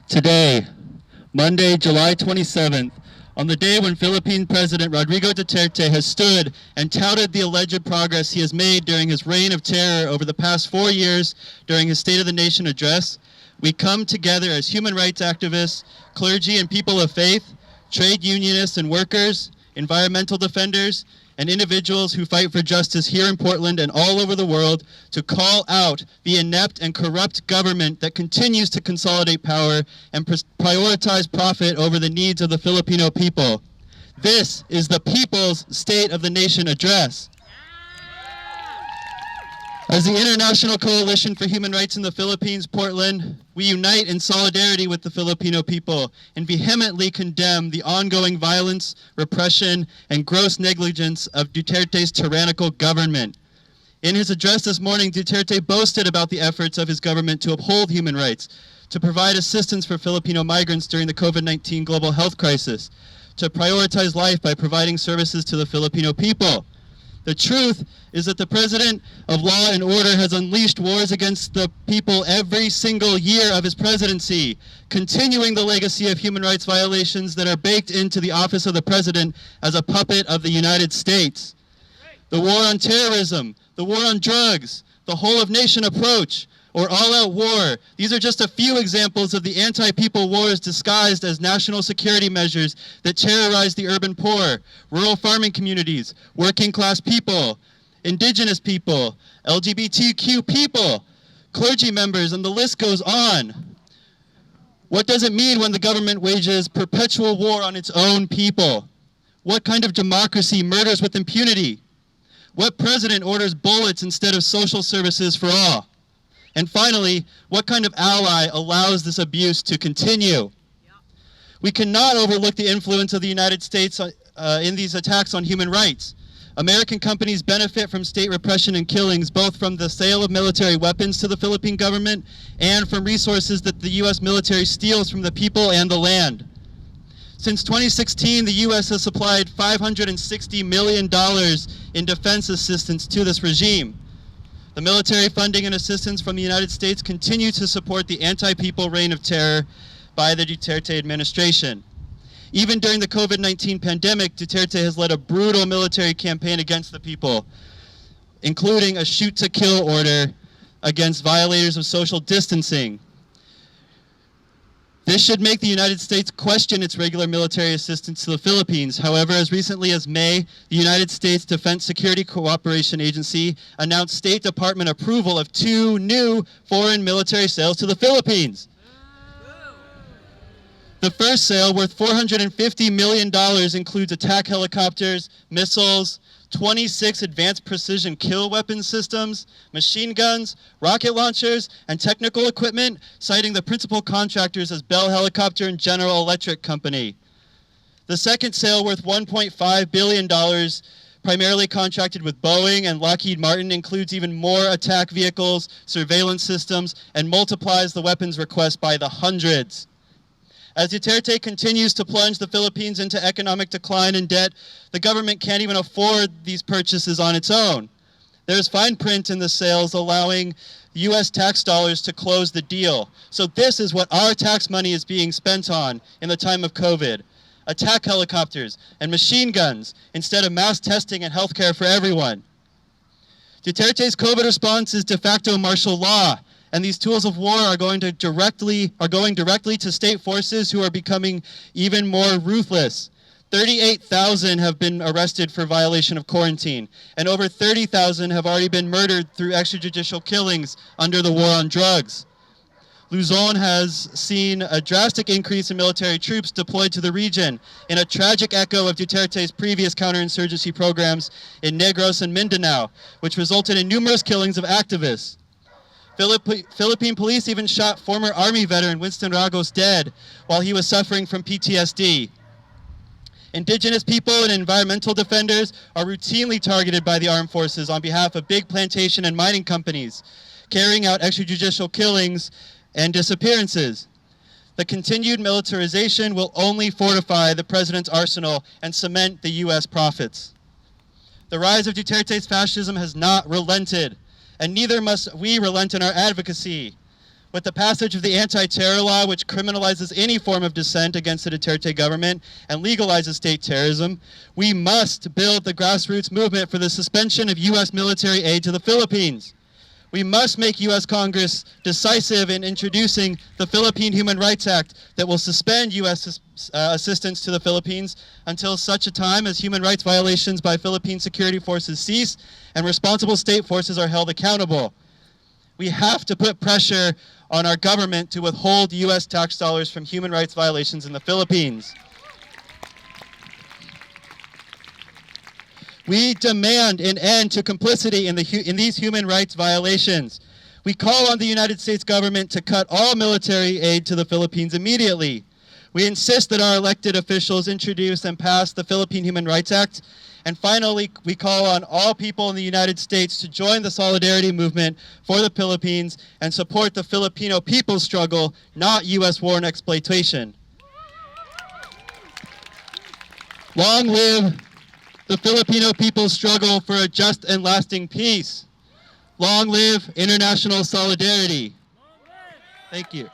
Today, Monday, July 27th, on the day when Philippine President Rodrigo Duterte has stood and touted the alleged progress he has made during his reign of terror over the past 4 years during his State of the Nation address, we come together as human rights activists, clergy and people of faith, trade unionists and workers, environmental defenders, and individuals who fight for justice here in Portland and all over the world to call out the inept and corrupt government that continues to consolidate power and prioritize profit over the needs of the Filipino people. This is the People's State of the Nation Address. As the International Coalition for Human Rights in the Philippines, Portland, we unite in solidarity with the Filipino people and vehemently condemn the ongoing violence, repression, and gross negligence of Duterte's tyrannical government. In his address this morning, Duterte boasted about the efforts of his government to uphold human rights, to provide assistance for Filipino migrants during the COVID-19 global health crisis, to prioritize life by providing services to the Filipino people. The truth is that the President of Law and Order has unleashed wars against the people every single year of his presidency, continuing the legacy of human rights violations that are baked into the office of the President as a puppet of the United States. The war on terrorism, the war on drugs, the whole-of-nation approach, or all-out war. These are just a few examples of the anti-people wars disguised as national security measures that terrorize the urban poor, rural farming communities, working-class people, indigenous people, LGBTQ people, clergy members, and the list goes on. What does it mean when the government wages perpetual war on its own people? What kind of democracy murders with impunity? What president orders bullets instead of social services for all? And finally, what kind of ally allows this abuse to continue? We cannot overlook the influence of the United States in these attacks on human rights. American companies benefit from state repression and killings, both from the sale of military weapons to the Philippine government and from resources that the U.S. military steals from the people and the land. Since 2016, the U.S. has supplied $560 million in defense assistance to this regime. The military funding and assistance from the United States continue to support the anti-people reign of terror by the Duterte administration. Even during the COVID-19 pandemic, Duterte has led a brutal military campaign against the people, including a shoot-to-kill order against violators of social distancing. This should make the United States question its regular military assistance to the Philippines. However, as recently as May, the United States Defense Security Cooperation Agency announced State Department approval of 2 new foreign military sales to the Philippines. The first sale, worth $450 million, includes attack helicopters, missiles, 26 advanced precision kill weapon systems, machine guns, rocket launchers, and technical equipment, citing the principal contractors as Bell Helicopter and General Electric Company. The second sale, worth $1.5 billion, primarily contracted with Boeing and Lockheed Martin, includes even more attack vehicles, surveillance systems, and multiplies the weapons request by the hundreds. As Duterte continues to plunge the Philippines into economic decline and debt, the government can't even afford these purchases on its own. There's fine print in the sales allowing U.S. tax dollars to close the deal. So this is what our tax money is being spent on in the time of COVID. Attack helicopters and machine guns instead of mass testing and healthcare for everyone. Duterte's COVID response is de facto martial law. And these tools of war are going directly to state forces who are becoming even more ruthless. 38,000 have been arrested for violation of quarantine, and over 30,000 have already been murdered through extrajudicial killings under the war on drugs. Luzon has seen a drastic increase in military troops deployed to the region in a tragic echo of Duterte's previous counterinsurgency programs in Negros and Mindanao, which resulted in numerous killings of activists. Philippine police even shot former Army veteran Winston Ragos dead while he was suffering from PTSD. Indigenous people and environmental defenders are routinely targeted by the armed forces on behalf of big plantation and mining companies, carrying out extrajudicial killings and disappearances. The continued militarization will only fortify the president's arsenal and cement the U.S. profits. The rise of Duterte's fascism has not relented, and neither must we relent in our advocacy. With the passage of the anti-terror law, which criminalizes any form of dissent against the Duterte government and legalizes state terrorism, we must build the grassroots movement for the suspension of U.S. military aid to the Philippines. We must make U.S. Congress decisive in introducing the Philippine Human Rights Act that will suspend U.S. assistance to the Philippines until such a time as human rights violations by Philippine security forces cease and responsible state forces are held accountable. We have to put pressure on our government to withhold U.S. tax dollars from human rights violations in the Philippines. We demand an end to complicity in these human rights violations. We call on the United States government to cut all military aid to the Philippines immediately. We insist that our elected officials introduce and pass the Philippine Human Rights Act. And finally, we call on all people in the United States to join the solidarity movement for the Philippines and support the Filipino people's struggle, not U.S. war and exploitation. Long live the Filipino people's struggle for a just and lasting peace. Long live international solidarity. Thank you.